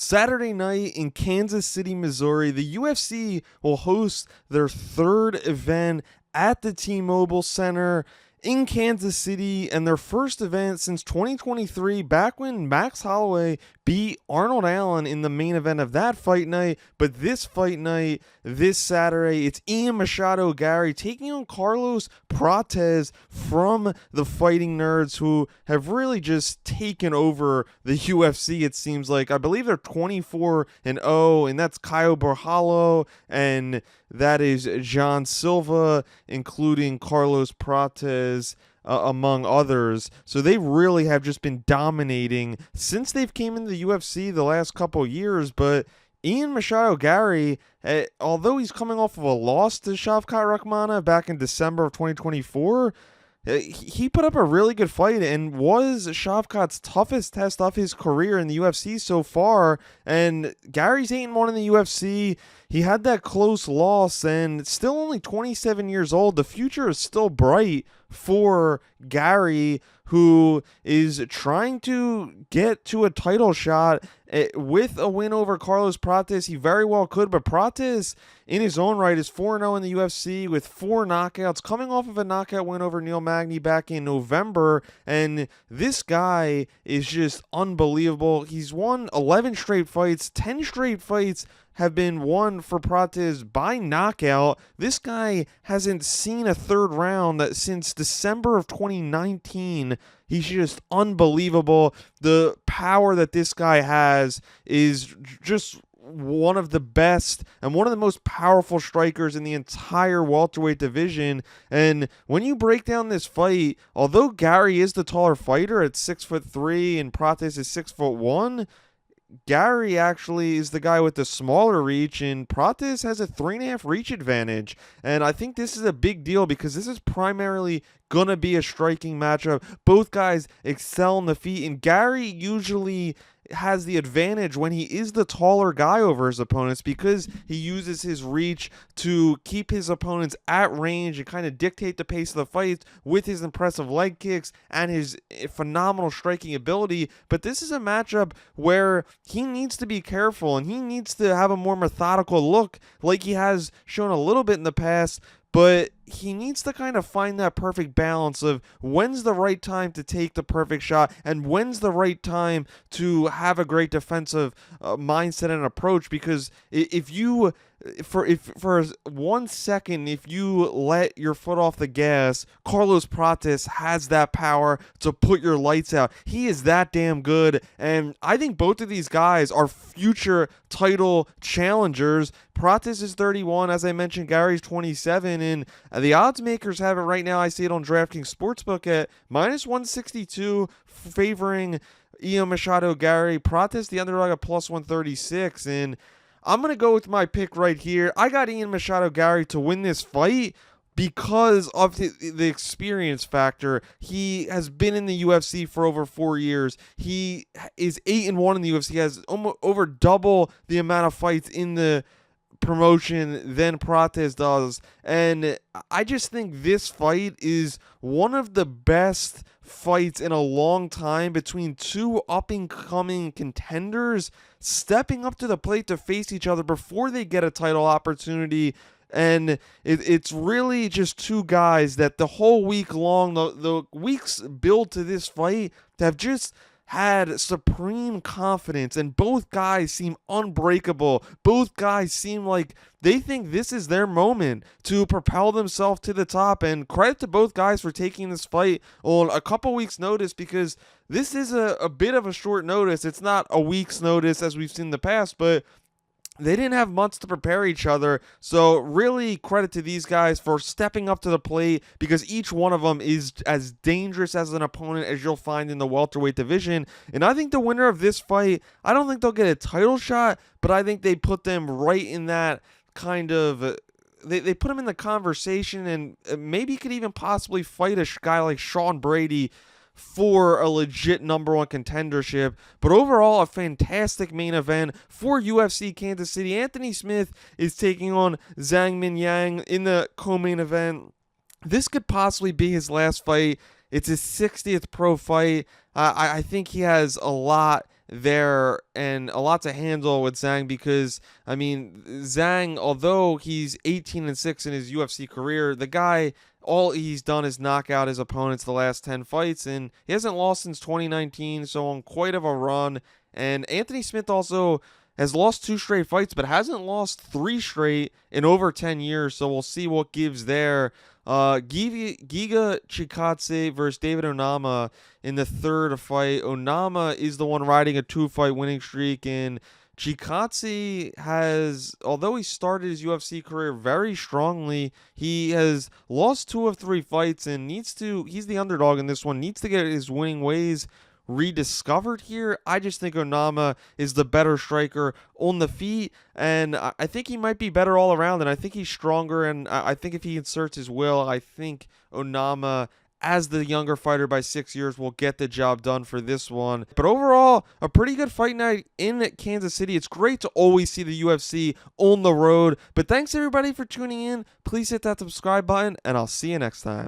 Saturday night in Kansas City, Missouri, the UFC will host their third event at the T-Mobile Center in Kansas City, and their first event since 2023, back when Max Holloway beat Arnold Allen in the main event of that fight night. But this fight night, this Saturday, it's Ian Machado Garry taking on Carlos Prates from the Fighting Nerds, who have really just taken over the UFC, it seems like. I believe they're 24-0, and that's Caio Borralho, and that is John Silva, including Carlos Prates, among others. So they really have just been dominating since they've came into the UFC the last couple years. But Ian Machado Garry, although he's coming off of a loss to Shavkat Rakhmonov back in December of 2024, he put up a really good fight and was Shavkat's toughest test of his career in the UFC so far. And Gary's 8-1 in the UFC. He had that close loss and still only 27 years old. The future is still bright for Garry, who is trying to get to a title shot with a win over Carlos Prates. He very well could, but Prates, in his own right, is 4-0 in the UFC with 4 knockouts, coming off of a knockout win over Neil Magny back in November. And this guy is just unbelievable. He's won 11 straight fights, 10 straight fights have been won for Prates by knockout. This guy hasn't seen a third round since December of 2019. He's just unbelievable. The power that this guy has is just one of the best and one of the most powerful strikers in the entire welterweight division. And when you break down this fight, although Garry is the taller fighter at 6'3" and Prates is 6'1", Garry actually is the guy with the smaller reach, and Prates has a 3.5 reach advantage. And I think this is a big deal because this is primarily going to be a striking matchup. Both guys excel in the feet, and Garry usually has the advantage when he is the taller guy over his opponents because he uses his reach to keep his opponents at range and kind of dictate the pace of the fight with his impressive leg kicks and his phenomenal striking ability. But this is a matchup where he needs to be careful and he needs to have a more methodical look like he has shown a little bit in the past. But he needs to kind of find that perfect balance of when's the right time to take the perfect shot and when's the right time to have a great defensive mindset and approach. Because if you, for 1 second, if you let your foot off the gas, Carlos Prates has that power to put your lights out. He is that damn good. And I think both of these guys are future title challengers. Prates is 31, as I mentioned. Gary's 27, and the odds makers have it right now. I see it on DraftKings Sportsbook at -162, favoring Ian Machado Garry. Prates, the underdog, at +136, and I'm going to go with my pick right here. I got Ian Machado Garry to win this fight because of the experience factor. He has been in the UFC for over 4 years. He is 8-1 in the UFC. He has over double the amount of fights in the promotion than Prates does. And I just think this fight is one of the best fights in a long time between two up-and-coming contenders stepping up to the plate to face each other before they get a title opportunity. And it's really just two guys that the whole week long, the weeks build to this fight, have just had supreme confidence, and both guys seem unbreakable. Both guys seem like they think this is their moment to propel themselves to the top, and credit to both guys for taking this fight on a couple weeks' notice, because this is a bit of a short notice. It's not a week's notice as we've seen in the past, but they didn't have months to prepare each other. So really credit to these guys for stepping up to the plate, because each one of them is as dangerous as an opponent as you'll find in the welterweight division. And I think the winner of this fight, I don't think they'll get a title shot, but I think they put them right in that kind of, they put them in the conversation, and maybe could even possibly fight a guy like Sean Brady for a legit #1 contendership. But overall, a fantastic main event for UFC Kansas City. Anthony Smith is taking on Zhang Min Yang in the co-main event. This could possibly be his last fight. It's his 60th pro fight. I think he has a lot there and a lot to handle with Zhang because, I mean, Zhang, although he's 18-6 in his UFC career, the guy, all he's done is knock out his opponents the last 10 fights, and he hasn't lost since 2019, so on quite of a run. And Anthony Smith also has lost 2 straight fights, but hasn't lost 3 straight in over 10 years, so we'll see what gives there. Giga Chikadze versus David Onama in the third fight. Onama is the one riding a 2-fight winning streak, and Chikadze has, although he started his UFC career very strongly, he has lost 2 of 3 fights and he's the underdog in this one, needs to get his winning ways rediscovered here. I just think Onama is the better striker on the feet, and I think he might be better all around, and I think he's stronger, and I think if he inserts his will, I think Onama, as the younger fighter by 6 years, will get the job done for this one. But overall, a pretty good fight night in Kansas City. It's great to always see the UFC on the road. But thanks everybody for tuning in. Please hit that subscribe button, and I'll see you next time.